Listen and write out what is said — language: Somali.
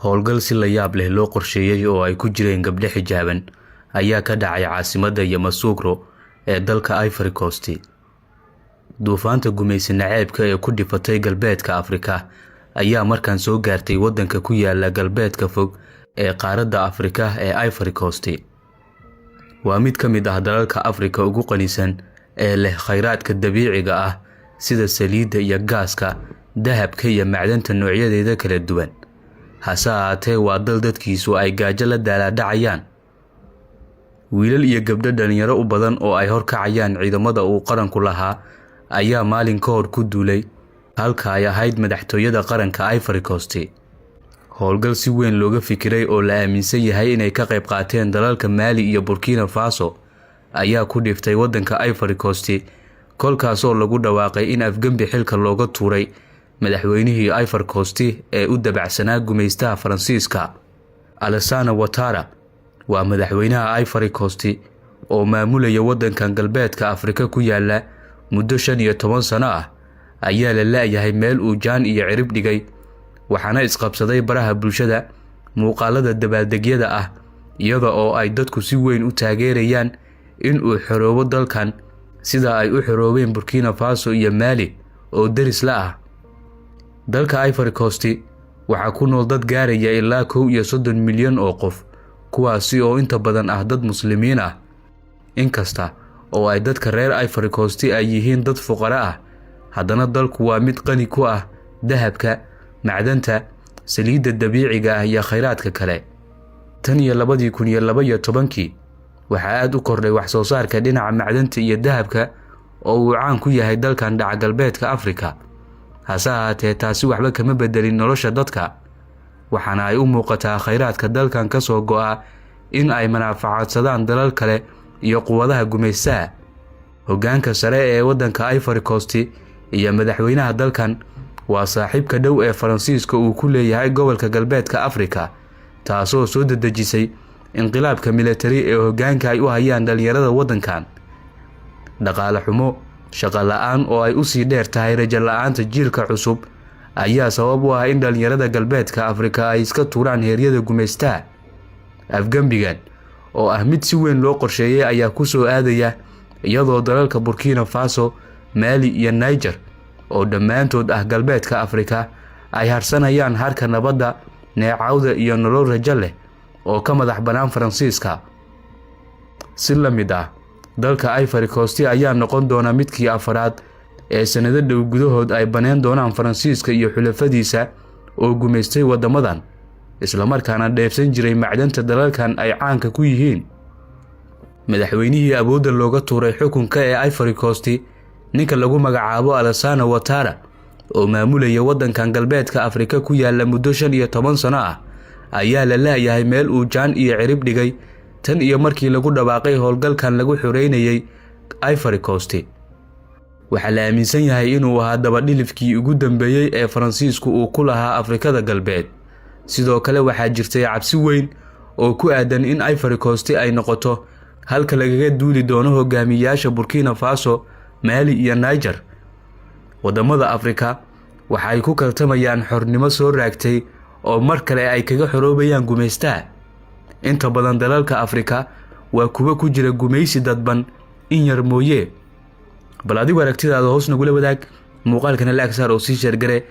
Howlgal si la yaab leh loo qorsheeyay oo ay ku jireen gabdho xijaaban ayaa ka dhacay caasimadda Yamoussoukro ee dalka Ivory Coast. Duufaanta gumaysi naceebka ee ku dhifatay galbeedka Afrika ayaa markaan soo gaartay waddanka ku yaala galbeedka fog ee qaaradda Afrika ee Ivory Coast. Waa mid ka mid ah dalalka Afrika ugu qanisan ee leh kheyraadka dabiiciga ah sida saliidda iyo gaaska, dahabka iyo macdanta noocyadeeda kala duwan. hase ahaatee waa dal dadkiisu ay gaajo la daalaa-dhacayaan. wiilal iyo gabdho dhalinyaro u badan oo ay horkacayaan ciidamada uu qaranku lahaa ayaa maalin ka hor ku duulay halka ay ahayd madaxtooyada qaranka Ivory Coast. howlgal si weyn looga fikiray oo la aaminsan yahay inay ka qayb qaateen dalalka Mali iyo Burkina Faso ayaa ku dhiftay waddanka Ivory Coast, kolkaas oo lagu dhawaaqay in afgembi xilka looga tuuray madaxweynihii Ivory Coast ee u dabacsanaa gumaystaha Faransiiska. Alassane Ouattara waa madaxweynaha Ivory Coast oo maamulaya waddankan galbeedka Afrika ku yaala muddo 15 sano ah ayaa la leeyahay meel uu jaan iyo cirib dhigay, waxaana isqabsaday baraha bulshada muuqaalada dabaaldegyada ah iyada oo ay dadku si weyn u taageerayaan in uu xoroobo dalkan sida ay u xoroobeen Burkina Faso iyo Mali oo daris la ah. dalka Ivory Coast waxaa ku nool dad gaaraya ilaa 31 milyan oo qof, kuwaasi oo inta badan ah dad muslimiin ah. inkasta oo ay dadka reer Ivory Coast ay yihiin dad fuqara ah, haddana dalku waa mid qani ku ah dahabka, macdanta, saliidda dabiiciga ah iyo kheyraadka kale. tan iyo 2012 waxaa aad u kordhay wax soo saarka dhinaca macdanta iyo dahabka oo uu caan ku yahay dalkan dhaca galbeedka Afrika. hase ahaatee taasi waxba kama bedelin nolosha dadka, waxaana ay u muuqataa kheyraadka dalkan ka soo go'a in ay manfaacadsadaan dalal kale iyo quwadaha gumaystaha. hoggaanka sare ee waddanka Ivory Coast iyo madaxweynaha dalkan waa saaxiibka dhow ee Faransiiska uu ku leeyahay gobolka galbeedka Afrika, taasoo soo dedejisay inqilaabka military ee hoggaanka ay u hayaan dhalinyarada waddankan. dhaqaale xumo, shaqo la'aan oo ay u sii dheer tahay rajo la'aanta jiilka cusub ayaa sabab u ah in dhalinyarada galbeedka Afrika ay iska tuuraan heeryada gumaystaha. afgembigan oo ah mid si weyn loo qorsheeyay ayaa ku soo aadaya iyadoo dalalka Burkina Faso, Mali iyo Niger oo dhammaantood ah galbeedka Afrika ay harsanayaan harka nabadda, neecawda iyo nolol rajo leh oo ka madax banaan Faransiiska. si la mid ah dalka Ivory Coast ayaa noqon doona midkii afaraad ee sanado dhow gudahood ay baneen doonaan Faransiiska iyo xulafadiisa oo gumaystay wadamadan, isla markaana dheefsan jiray macdanta dalalkan ay caanka ku yihiin. madaxweynihii awoodda looga tuuray xukunka ee Ivory Coast, ninka lagu magacaabo Alassane Ouattara oo maamulaya waddankan galbeedka Afrika ku yaala muddo 15 sano ah ayaa la leeyahay meel uu jaan iyo cirib dhigay tan iyo markii lagu dhawaaqay howlgalkan lagu xoreynayay Ivory Coast. waxaa la aaminsan yahay inuu ahaa dabadhilifkii ugu dambeeyay ee Faransiisku uu ku lahaa Afrikada galbeed. sidoo kale waxaa jirtay cabsi weyn oo ku aadan in Ivory Coast ay noqoto halka lagaga duuli doono hogaamiyayaasha Burkina Faso, Mali iyo Niger. wadamada Afrika waxa ay ku kaltamayaan xornimo soo raagtay oo mar kale ay kaga xoroobayaan gumaystaha. inta badan dalalka Afrika waa kuwa ku jira gumaysi dadban in yar mooyee. bal adigu aragtidaada hoos nagula wadaag muuqaalkana la aksaar oo sii sheer gare